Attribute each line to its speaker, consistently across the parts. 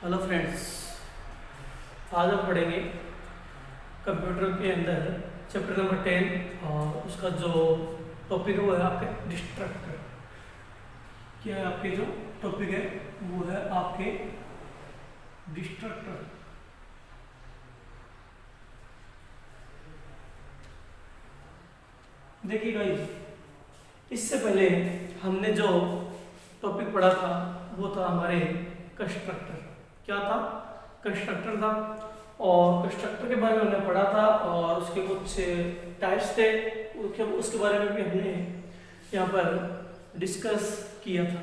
Speaker 1: Hello friends, आज हम पढ़ेंगे कंप्यूटर के अंदर चैप्टर नंबर 10 और उसका जो टॉपिक है वो है आपके डिस्ट्रक्टर। क्या है आपके जो टॉपिक है वो है आपके डिस्ट्रक्टर। देखिए गाइस, इससे पहले हमने जो टॉपिक पढ़ा था वो था हमारे कंस्ट्रक्टर। क्या था? कंस्ट्रक्टर था। और कंस्ट्रक्टर के बारे में हमने पढ़ा था और उसके कुछ टाइप्स थे, उसके बारे में भी हमने यहाँ पर डिस्कस किया था।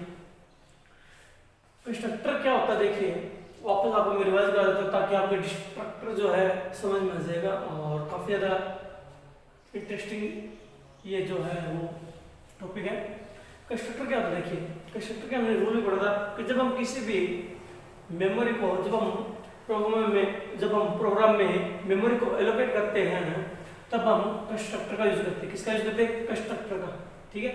Speaker 1: कंस्ट्रक्टर क्या होता है, देखिए वापस आपको मैं रिवाइज कर देता हूँ ताकि आपको डिस्ट्रक्टर जो है समझ में आ जाएगा और काफ़ी ज़्यादा इंटरेस्टिंग ये जो है वो टॉपिक है। कंस्ट्रक्टर क्या होता है, देखिए कंस्ट्रक्टर के हमने रूल भी पढ़ा था कि जब हम किसी भी मेमोरी को जब हम प्रोग्राम में मेमोरी को एलोकेट करते हैं तब हम कंस्ट्रक्टर का यूज करते हैं। किसका यूज करते हैं? कंस्ट्रक्टर का। ठीक है,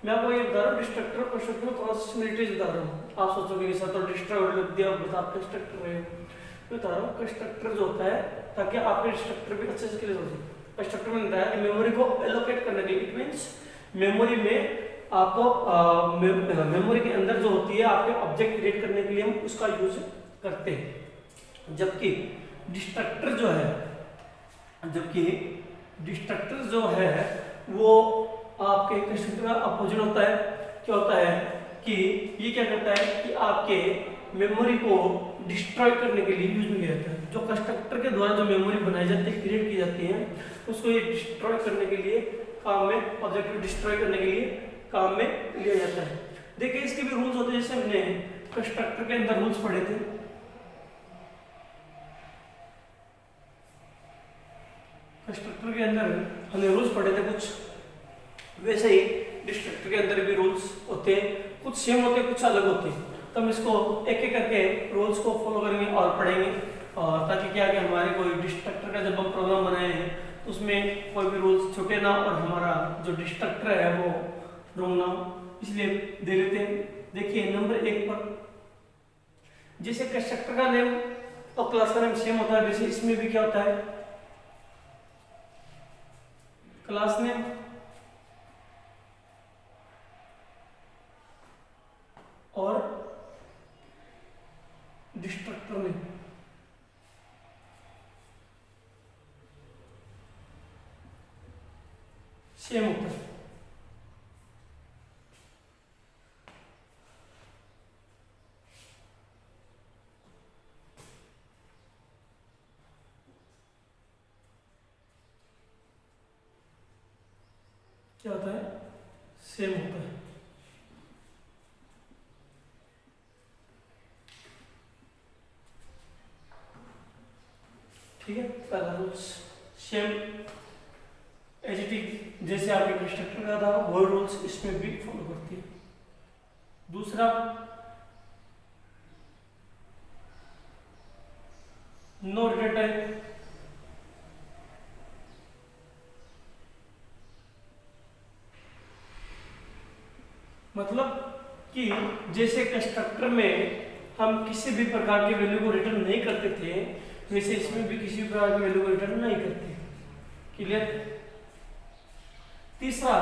Speaker 1: मैं आपको ये बता रहा हूँ डिस्ट्रक्टर और कंस्ट्रक्टर में थोड़ा सा सिमिलरिटीज बता रहा हूँ। आप सोचोगे कि सर तो डिस्ट्रक्टर लिख दिया, बता आप कंस्ट्रक्टर रहे हो। मैं बता रहा हूँ कंस्ट्रक्टर जो होता है ताकि आपके डिस्ट्रक्टर भी अच्छे से क्लियर हो जाए। कंस्ट्रक्टर में बताया कि मेमोरी को एलोकेट करने के लिए, इट मींस मेमोरी में आपको मेमोरी के अंदर जो होती है आपके ऑब्जेक्ट क्रिएट करने के लिए हम उसका यूज करते हैं। जबकि डिस्ट्रक्टर जो है वो आपके कंस्ट्रक्टर का अपोजिट होता है। क्या होता है कि ये क्या करता है कि आपके मेमोरी को डिस्ट्रॉय करने के लिए यूज में लिया जाता है। जो कंस्ट्रक्टर के द्वारा जो मेमोरी बनाई जाती है, क्रिएट की जाती है, उसको ये डिस्ट्रॉय करने के लिए काम में, ऑब्जेक्ट को डिस्ट्रॉय करने के लिए काम में लिया जाता है। देखिए इसके भी रूल्स होते हैं, जैसे हमने कंस्ट्रक्टर के अंदर रूल्स पढ़े थे। कंस्ट्रक्टर के अंदर हमने रूल्स पढ़े थे कुछ, वैसे ही डिस्ट्रक्टर के अंदर भी रूल्स होते हैं, कुछ सेम होते हैं कुछ अलग होते हैं। तो हम इसको एक एक करके रूल्स को फॉलो करेंगे और पढ़ेंगे, और ताकि क्या कि हमारे कोई डिस्ट्रक्टर का जब हम प्रोग्राम बनाए हैं तो उसमें कोई भी रूल्स छूटे ना और हमारा जो डिस्ट्रक्टर है वो रॉन्ग ना हो, इसलिए दे लेते हैं। देखिए नंबर 1 पर, जैसे कंस्ट्रक्टर का नेम और क्लास का नेम सेम होता है, वैसे इसमें भी क्या होता है, क्लास नेम और डिस्ट्रक्टर नेम सेम होता है। क्या होता है? सेम होता है। ठीक है, पहला rules same as it is, जैसे आपके कंस्ट्रक्टर का था वो रूल्स इसमें भी फॉलो करती है। दूसरा, नो रिटर्न टाइप। मतलब कि जैसे कंस्ट्रक्टर में हम किसी भी प्रकार की वैल्यू को रिटर्न नहीं करते थे, वैसे इसमें भी किसी भी प्रकार की वैल्यू को रिटर्न नहीं करते। क्लियर? तीसरा,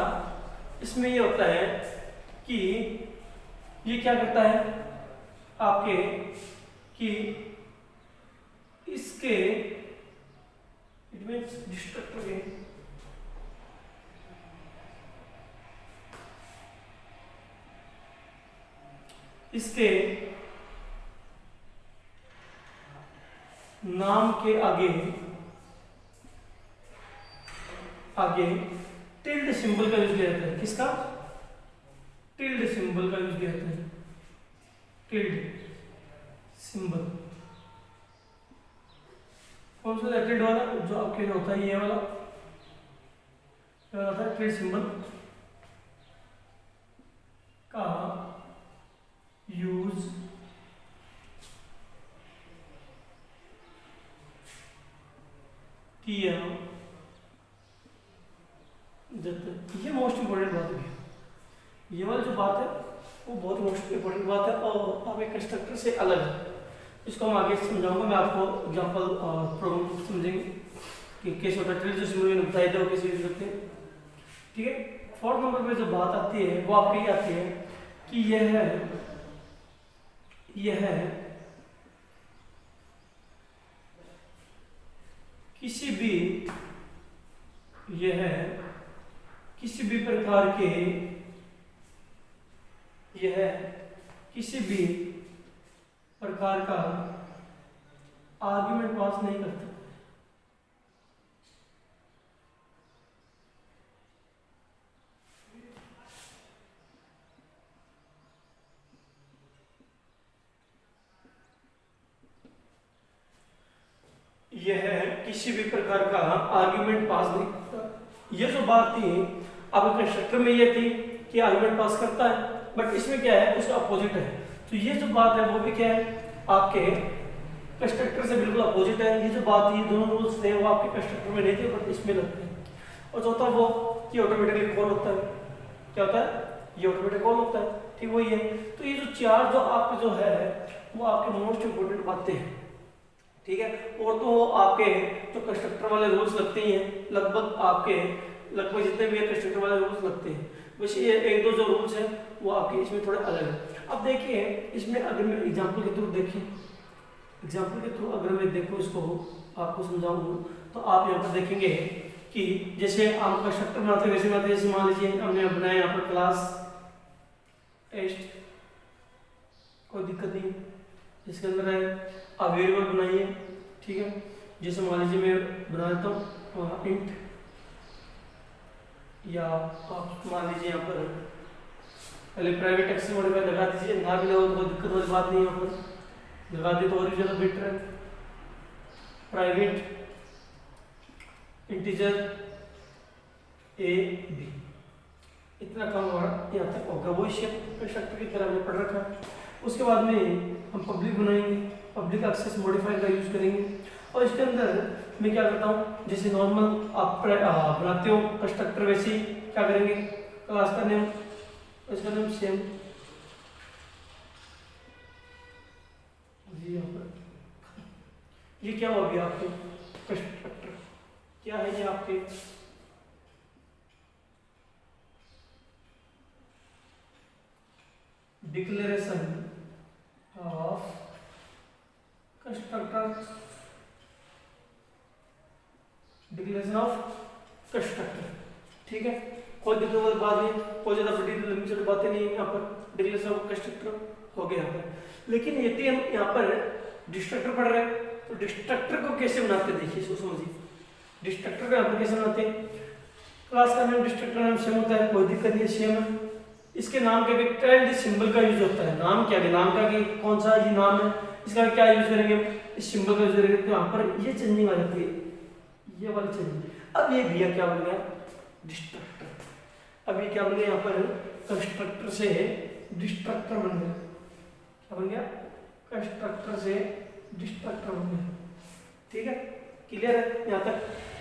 Speaker 1: इसमें ये होता है कि ये क्या करता है आपके कि इसके इट मींस डिस्ट्रक्टर के इसके नाम के आगे टिल्ड सिंबल का यूज किया जाता है। किसका? टिल्ड सिंबल का यूज किया जाता है। टिल्ड सिंबल कौन सा टिल्ड वाला? जो आपके होता है ये वाला, होता है टिल्ड सिंबल का यूज किया जाता है। ये मोस्ट इंपोर्टेंट बात है। ये वाली जो बात है वो बहुत मोस्ट इंपोर्टेंट बात है और आपके कंस्ट्रक्टर से अलग है। इसको हम आगे समझाऊंगा, मैं आपको एग्जांपल प्रोग्राम समझेंगे कि कैसे होता है, जो सिमुलेशन बताए थे वो कैसे यूज करते हैं। ठीक है, 4 नंबर पे जो बात आती है वो आपकी आती है कि यह किसी भी प्रकार के का आर्गुमेंट पास नहीं करता। यह किसी भी प्रकार का आर्गुमेंट पास नहीं करता। ये जो बात थी अब कंस्ट्रक्टर में ये थी कि आर्गुमेंट पास करता है, बट इसमें क्या है, उसका अपोजिट है। तो ये जो बात है वो भी क्या है, आपके कंस्ट्रक्टर से बिल्कुल अपोजिट है। ये जो बात थी, दोनों रूल्स थे वो आपके कंस्ट्रक्टर में नहीं थे बट इसमें लगते हैं। और चौथा वो कि ऑटोमेटिकली कॉल होता है। क्या होता है, ये ऑटोमेटिक कॉल होता है। ठीक वही है। तो ये जो चार जो आपके जो है वो आपके मोस्ट इंपोर्टेंट बातें हैं। ठीक है, और तो आपके जो कंस्ट्रक्टर वाले रूल्स लगते ही हैं, लगभग जितने भी कंस्ट्रक्टर वाले रूल्स लगते हैं, बस ये एक दो जो रूल्स हैं वो आपके इसमें थोड़े अलग है। अब देखिए इसमें अगर मैं एग्जांपल के थ्रू अगर मैं देखूँ इसको आपको समझाऊँ तो आप यहाँ पर देखेंगे कि जैसे आप कंस्ट्रक्टर बनाते वैसे बनाते, जैसे मान लीजिए हमने बनाया यहाँ पर क्लास टेस्ट, कोई दिक्कत नहीं, इसके अंदर है आप वेरिएबल बनाइए। ठीक है, जैसे मान लीजिए मैं बना देता हूँ इंट, या आप मान लीजिए यहाँ पर पहले प्राइवेट एक्सेस मॉडिफायर लगा दीजिए, ना भी लगा तो कोई दिक्कत वाली बात नहीं, यहाँ पर लगा दे तो और भी ज़्यादा बेटर है। प्राइवेट इंटीजर ए बी, इतना काम हमारा यहाँ तक होगा। वो शेप कंस्ट्रक्टर की तरह हमने पढ़ रखा है। उसके बाद में हम पब्लिक बनाएंगे, पब्लिक एक्सेस मॉडिफायर का यूज करेंगे। और इसके अंदर मैं क्या करता हूँ, जैसे नॉर्मल आप बनाते हो कंस्ट्रक्टर वैसे ही क्या करेंगे, क्लास का नेम, इसका नेम सेम, ये क्या हो गया आपके कंस्ट्रक्टर, क्या है ये आपके डिक्लेरेशन ऑफ कंस्ट्रक्टर, ठीक है, कोई दिक्कत वाली बात नहीं, कोई ज्यादा बड़ी लंबी चौड़ी बातें नहीं है। यहाँ पर डिक्लेरेशन ऑफ कंस्ट्रक्टर हो गया यहाँ पर। लेकिन यदि हम यहाँ पर डिस्ट्रक्टर पढ़ रहे हैं तो डिस्ट्रक्टर को कैसे बनाते हैं, देखिए इसको समझिए। डिस्ट्रक्टर को यहाँ पर कैसे बनाते हैं, क्लास का नाम डिस्ट्रक्टर नाम सेम होता है, कोई दिक्कत नहीं, सेम है। इसके नाम के टाइल्ड सिंबल का यूज होता है। नाम क्या है, नाम का कि कौन सा ये नाम है, इसका क्या यूज करेंगे, इस सिंबल का यूज करेंगे। तो यहाँ पर ये चेंजिंग आ जाती है, ये वाली चेंजिंग। अब ये भैया क्या बन गया, डिस्ट्रक्टर। अब ये क्या बन गया, यहाँ पर कंस्ट्रक्टर से डिस्ट्रक्टर बन गया। क्या बन गया, कंस्ट्रक्टर से डिस्ट्रक्टर बन गया। ठीक है, क्लियर है यहाँ तक।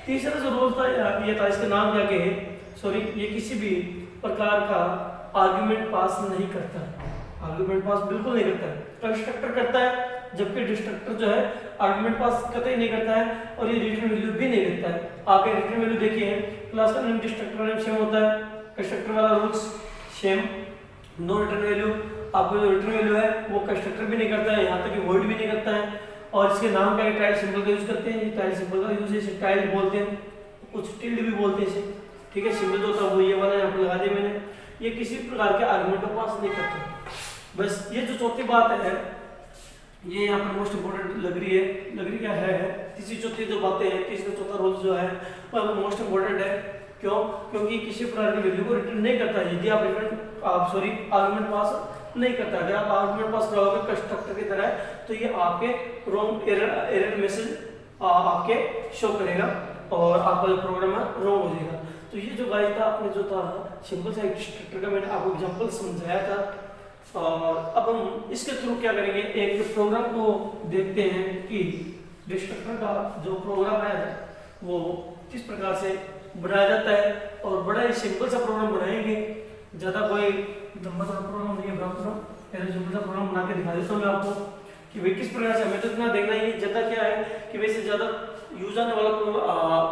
Speaker 1: तीसरा जो रूल था ये था, इसका नाम क्या है, सॉरी, ये किसी भी प्रकार का आर्गुमेंट पास नहीं करता। आर्गुमेंट पास बिल्कुल नहीं करता है, कंस्ट्रक्टर करता है, जबकि डिस्ट्रक्टर जो है आर्गुमेंट पास कतई नहीं करता है और ये रिटर्न वैल्यू भी नहीं देता है। आगे रिटर्न वैल्यू देखिए, क्लास का नेम डिस्ट्रक्टर नेम सेम होता है, कंस्ट्रक्टर वाला rules same, no return value. आपको जो रिटर्न वैल्यू है वो कंस्ट्रक्टर भी नहीं करता है, यहाँ तक कि वॉइड भी नहीं करता है। और इसके नाम का टाइल सिंबल का यूज करते हैं, टाइल सिंबल का यूज इसे टाइल बोलते हैं, कुछ टिल्ड भी बोलते हैं इसे। ठीक है, सिंबल जो होता है वो ये वाला यहाँ पर लगा दिया मैंने। ये किसी प्रकार के आर्गुमेंट को पास नहीं करता। बस ये जो चौथी बात है ये यहाँ पर मोस्ट इंपोर्टेंट लग रही क्या है। तीसरी चौथी जो बातें हैं, तीसरा चौथा रूल जो है वो मोस्ट इंपोर्टेंट है। क्यों, क्योंकि किसी प्रकार की वैल्यू को रिटर्न नहीं करता है। यदि आप आर्गुमेंट पास नहीं करता, अगर आप आर्गुमेंट पास करोगे कंस्ट्रक्टर की तरह, तो ये आपके रॉन्ग एरर मैसेज आपके शो करेगा और आपका जो प्रोग्राम है रॉन्ग हो जाएगा। तो ये जो गाइस था, आपने जो था सिंपल सा डिस्ट्रक्टर का मैंने आपको एग्जांपल समझाया था। और अब हम इसके थ्रू क्या करेंगे, एक प्रोग्राम को देखते हैं कि डिस्ट्रक्टर का जो प्रोग्राम है वो किस प्रकार से बनाया जाता है। और बड़ा ही सिंपल सा प्रोग्राम बनाएंगे, ज़्यादा कोई लंबा सा प्रोग्राम नहीं है, पहले सिंपल सा प्रोग्राम बना के दिखा देता हूँ मैं आपको कि भाई किस प्रकार से, हमें तो इतना देखना ही ज़्यादा क्या है कि वैसे ज़्यादा यूज आने वाला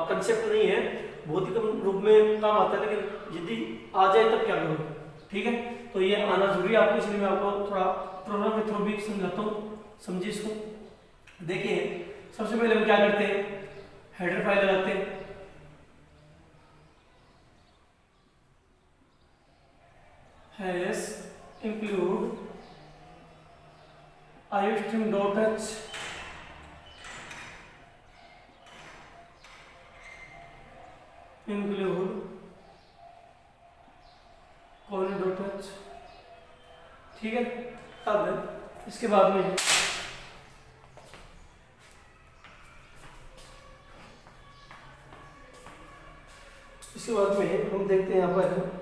Speaker 1: कंसेप्ट नहीं है, बहुत ही कम रूप में काम आता है, लेकिन यदि आ जाए तब क्या करोगे, ठीक है। तो ये आना जरूरी है आपको, इसलिए मैं आपको थोड़ा प्रोग्राम के थ्रू भी समझाता हूँ, समझिए इसको। देखिए सबसे पहले हम क्या करते हैं, हेडर फाइल लगाते हैं, hash include iostream.h include colon.h, ठीक है। अब इसके बाद में हम देखते हैं यहाँ पर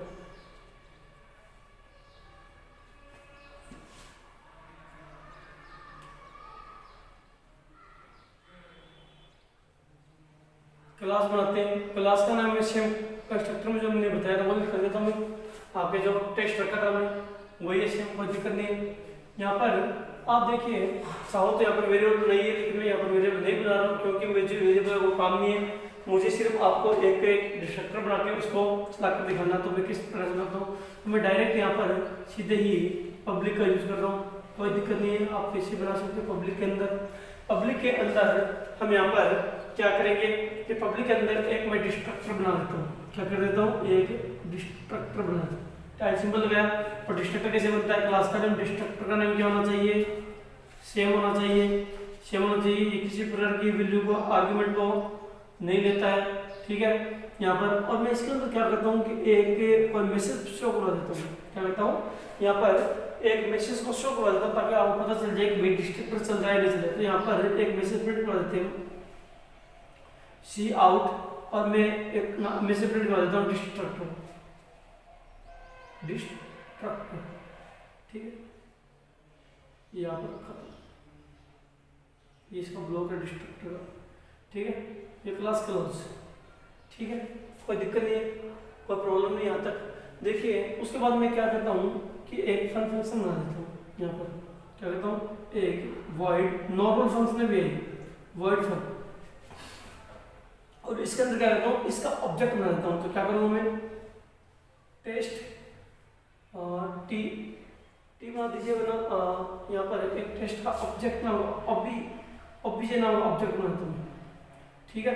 Speaker 1: क्लास बनाते हैं। क्लास का नाम है सेम कंस्ट्रक्टर में जो हमने बताया था वो लिख कर देता हूँ मैं, आपके जो टेस्ट रखा था मैं वही है सेम, कोई दिक्कत नहीं है। यहाँ पर आप देखिए चाहो तो यहाँ पर वेरिएबल नहीं है, लेकिन मैं यहाँ पर वेरिएबल नहीं बना रहा हूँ क्योंकि मुझे वेरिएबल वो काम नहीं है, मुझे सिर्फ आपको एक डिस्ट्रक्टर बना के उसको चलाकर दिखाना। तो मैं किस तरह से करता हूँ, तो मैं डायरेक्ट यहाँ पर सीधे ही पब्लिक का यूज कर रहा हूँ, कोई दिक्कत नहीं है, आप कैसे बना सकते हो पब्लिक के अंदर। पब्लिक के अंदर हम यहाँ पर क्या करेंगे कि पब्लिक के अंदर एक मैं डिस्ट्रक्टर बना देता हूँ, क्या कर देता हूँ, एक डिस्ट्रक्टर बना देता हूँ। टाइप सिंपल गया। और डिस्ट्रक्टर कैसे बनता है, क्लास का नाम, डिस्ट्रक्टर का नाम क्या होना चाहिए, सेम होना चाहिए, सेम होना चाहिए, ये किसी प्रकार की वैल्यू को आर्गुमेंट को नहीं लेता है, ठीक है। यहाँ पर और मैं इसके अंदर क्या करता हूँ कि एक कोई मैसेज शो करवा देता हूँ, क्या करता हूँ यहाँ पर एक मैसेज को शो करवा देता हूँ ताकि आपको पता चल जाए कि डिस्ट्रक्टर चल रहा है नहीं चल रहा है। तो यहाँ पर एक मैसेज प्रिंट करवा देते हैं सी आउट, और मैं एक मैसेज प्रिंट करवा देता हूँ डिस्ट्रक्टर, ठीक है। यहाँ पर खत्म, ये इसका ब्लॉक है डिस्ट्रक्टर का, ठीक है। ये क्लास क्लोज, ठीक है, कोई दिक्कत नहीं है, कोई प्रॉब्लम नहीं यहाँ तक। देखिए उसके बाद मैं क्या करता हूँ कि एक फन फंक्शन बना देता हूँ, यहाँ पर क्या करता हूँ, एक वॉइड नॉर्मल फंक्शन भी है वॉइड फन, और इसके अंदर क्या करता हूँ, इसका ऑब्जेक्ट बना देता हूँ। तो क्या करूँगा मैं, टेस्ट टी बना दीजिए, बना यहाँ पर एक टेस्ट का ऑब्जेक्ट नाम ऑब्जेक्ट नाम ऑब्जेक्ट बनाता हूँ, ठीक है।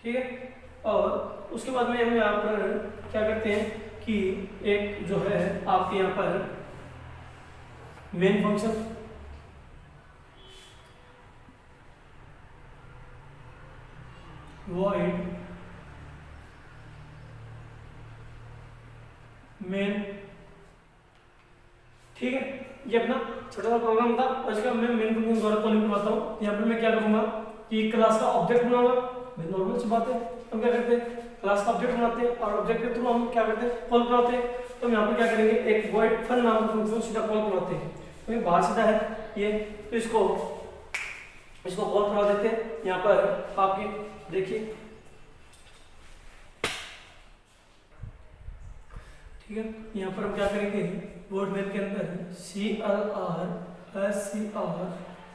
Speaker 1: ठीक है, और उसके बाद में हम यहाँ पर क्या करते हैं कि एक जो है आपके यहाँ पर मेन फंक्शन, void मेन, ठीक है। ये अपना छोटा सा प्रोग्राम था, और इसका मैं मेन फंक्शन द्वारा कॉलिंग करवाता हूँ। यहाँ पर मैं क्या करूँगा कि क्लास का ऑब्जेक्ट बनाऊंगा, नॉर्मल सी बात है। हम क्या करते हैं, क्लास का ऑब्जेक्ट बनाते हैं, और ऑब्जेक्ट के थ्रू हम क्या करते हैं, कॉल करवाते हैं। तो हम यहाँ पर क्या करेंगे, एक void फन नाम का फंक्शन सीधा कॉल करवाते हैं, क्योंकि बाहर सीधा है ये, तो इसको कॉल करवा देते हैं। यहाँ पर आपके देखिए, ठीक है, यहाँ पर हम क्या करेंगे, वर्ड मेल के अंदर CLR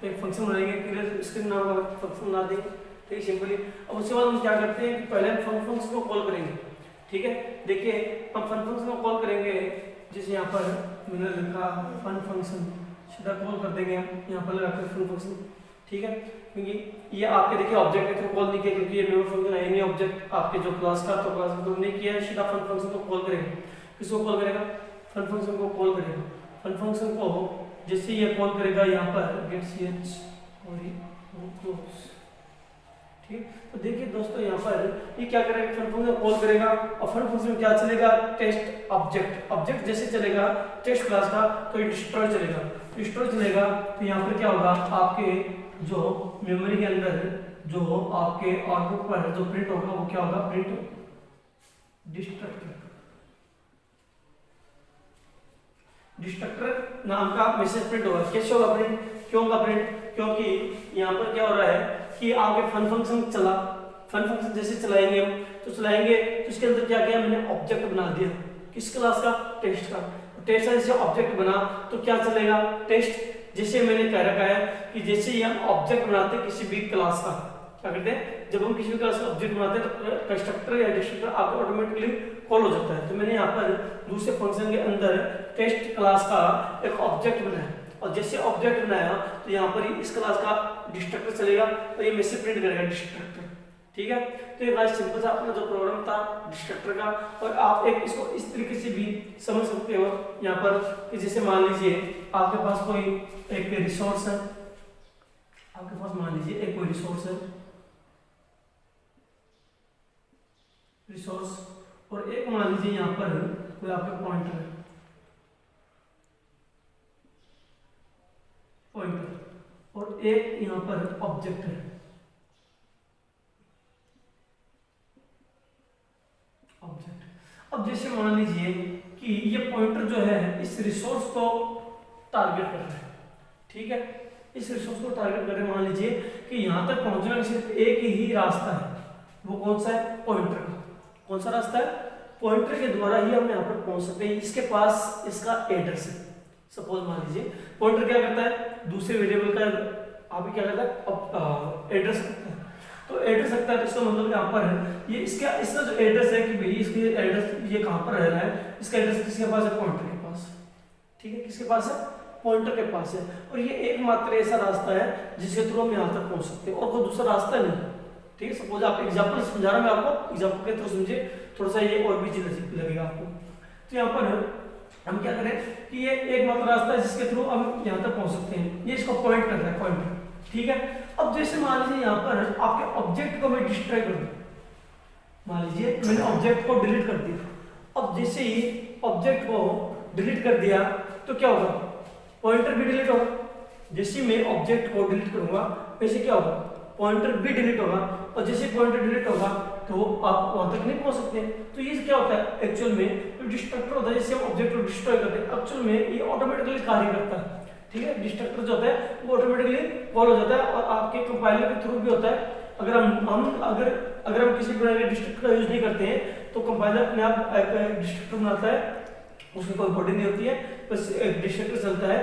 Speaker 1: एक फंक्शन बनाएंगे, क्लियर स्क्रीन नाम का फंक्शन बना देंगे, ठीक है, सिंपली। अब उसके बाद हम क्या करते हैं कि पहले हम फन फंक्शन को कॉल करेंगे, ठीक है। देखिए हम फन फंक्शन को कॉल करेंगे, जैसे यहाँ पर मैंने लिखा फन फंक्शन, सीधा कॉल कर देंगे हम यहाँ पर लगाकर फन फंक्शन, ठीक है। क्योंकि ये आपके देखिए ऑब्जेक्ट के थ्रू कॉल नहीं किया, क्योंकि ये मेमोरी फंक्शन है नहीं, ऑब्जेक्ट आपके जो क्लास का, तो क्लास का नहीं किया है, सीधा फन फंक्शन को कॉल करेंगे। किसको कॉल करेगा, फन फंक्शन को कॉल करेगा। फन फंक्शन को जैसे ये कॉल करेगा यहाँ पर गेट ch और ये क्लोज, ठीक। तो देखिए दोस्तों यहाँ पर ये क्या करेगा, फन फंक्शन कॉल करेगा, और फन फंक्शन में क्या चलेगा, टेस्ट ऑब्जेक्ट जैसे चलेगा टेस्ट क्लास का, तो ये डिस्ट्रॉय चलेगा। तो यहाँ पर क्या होगा, आपके जो मेमोरी के अंदर जो आपके आउटपुट पर जो प्रिंट होगा वो क्या होगा, प्रिंट डिस्ट्रक्टर नाम का मैसेज प्रिंट होगा। कैसे होगा प्रिंट, क्यों होगा प्रिंट, क्योंकि यहाँ पर क्या हो रहा है कि आपके फन फंक्शन चला, फन फंक्शन जैसे चलाएंगे हम, तो चलाएंगे तो इसके अंदर क्या किया मैंने, ऑब्जेक्ट बना दिया किस क्लास का, टेस्ट का। टेस्ट का जैसे ऑब्जेक्ट बना तो क्या चलेगा, टेस्ट। जैसे मैंने कह रखा है कि जैसे ही हम ऑब्जेक्ट बनाते हैं किसी भी क्लास का, क्या करते हैं, जब हम किसी भी क्लास का ऑब्जेक्ट बनाते हैं तो कंस्ट्रक्टर या डिस्ट्रक्टर आपको ऑटोमेटिकली कॉल हो जाता है। तो मैंने यहाँ पर दूसरे फंक्शन के अंदर टेस्ट क्लास का एक ऑब्जेक्ट बनाया, और जैसे ऑब्जेक्ट बनाया तो यहाँ पर इस क्लास का डिस्ट्रक्टर चलेगा और ये मैसेज प्रिंट करेगा डिस्ट्रक्टर। ठीक है, तो ये गाइस सिंपल सा अपना जो प्रोग्राम था डिस्ट्रक्टर का, और आप एक इसको इस तरीके से भी समझ सकते हो यहाँ पर कि जैसे मान लीजिए आपके पास कोई एक रिसोर्स है, आपके पास मान लीजिए एक कोई रिसोर्स है, रिसोर्स, और एक मान लीजिए यहाँ पर कोई आपका पॉइंटर है, पॉइंटर, और एक यहाँ पर ऑब्जेक्ट है, ऑब्जेक्ट। अब जैसे मान लीजिए कि ये पॉइंटर जो है इस रिसोर्स को टारगेट कर रहा है, ठीक है, इस रिसोर्स को टारगेट कर रहे हैं। मान लीजिए कि यहाँ तक पहुंचने का सिर्फ एक ही रास्ता है, वो कौन सा है, पॉइंटर का। कौन सा रास्ता है, पॉइंटर के द्वारा ही हम यहाँ पर पहुंच सकते हैं। इसके पास इसका एड्रेस है, सपोज मान लीजिए पॉइंटर क्या करता है, दूसरे वेरिएबल का आप क्या करता है, एड्रेस रखता है। तो एड्रेस रखता है तो इसका मतलब यहाँ पर ये इसका जो एड्रेस है कि भाई इसके एड्रेस ये कहाँ पर रह रहा है, इसका एड्रेस किसके पास है, पॉइंटर के पास। ठीक है, किसके पास है, पॉइंटर के पास है। और ये एकमात्र ऐसा रास्ता है जिसके थ्रू हम यहाँ तक पहुंच सकते हैं, और कोई दूसरा रास्ता नहीं। ठीक है, सपोज आप एग्जाम्पल समझा रहा हूं मैं आपको, एग्जाम्पल के थ्रू समझे, थोड़ा सा ये और भी चीज लगेगा आपको। तो यहाँ पर हम क्या करें कि ये एकमात्र रास्ता है जिसके थ्रू हम यहाँ तक पहुंच सकते हैं, ये इसको पॉइंट कर रहा है, पॉइंटर। ठीक है, अब जैसे मान लीजिए यहाँ पर आपके ऑब्जेक्ट को मैं डिस्ट्रॉय कर दूं, मान लीजिए मैंने ऑब्जेक्ट को डिलीट कर दिया। अब जैसे ही ऑब्जेक्ट को डिलीट कर दिया तो क्या होगा, पॉइंटर भी डिलीट होगा। जैसे मैं ऑब्जेक्ट को डिलीट करूंगा वैसे क्या होगा, पॉइंटर भी डिलीट होगा, और जैसे पॉइंटर डिलीट होगा तो आप वहां तक नहीं पहुंच सकते। तो ये क्या होता है, एक्चुअल में जो डिस्ट्रक्टर होता है, जैसे हम ऑब्जेक्ट को डिस्ट्रॉय करते हैं, एक्चुअल में ये ऑटोमेटिकली कार्य करता है। ठीक है, डिस्ट्रक्टर जो होता है वो ऑटोमेटिकली कॉल हो जाता है, और आपके कंपाइलर के थ्रू भी होता है। अगर हम किसी प्रकार के डिस्ट्रक्टर का यूज नहीं करते हैं तो कंपाइलर अपने आप एक डिस्ट्रक्टर बनाता है, उसकी कोई बॉडी नहीं होती है, बस एक डिस्ट्रक्टर चलता है,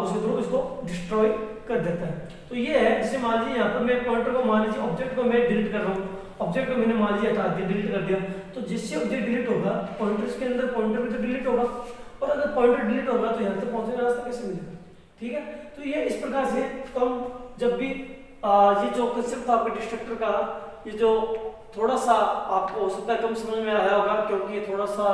Speaker 1: उसके थ्रू इसको डिस्ट्रॉय कर देता है। तो ये है, जैसे मान लीजिए यहाँ पर मैं पॉइंटर को, मान लीजिए ऑब्जेक्ट को मैं डिलीट कर रहा हूँ, ऑब्जेक्ट को मैंने मान लीजिए हटा दिया, डिलीट कर दिया, तो जिससे ऑब्जेक्ट डिलीट होगा पॉइंटर के अंदर पॉइंटर भी तो डिलीट होगा, और अगर पॉइंटर डिलीट होगा तो यहाँ तक पहुंचने का रास्ता कैसे मिलेगा। ठीक है, तो ये इस प्रकार से तो हम जब भी ये जो कंसेप्ट था आपके डिस्ट्रक्टर का, ये जो थोड़ा सा आपको हो सकता है कम समझ में आया होगा, क्योंकि ये थोड़ा सा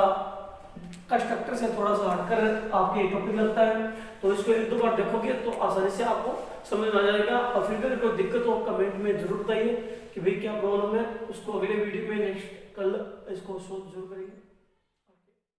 Speaker 1: कंस्ट्रक्टर से थोड़ा सा हटकर आपके टॉपिक लगता है, तो इसको एक दो बार देखोगे तो आसानी से आपको समझ में आ जाएगा। और फिर अगर कोई दिक्कत हो कमेंट में जरूर बताइए कि भाई क्या प्रॉब्लम है, उसको अगले वीडियो में नेक्स्ट कल इसको सोल्व जरूर करेंगे।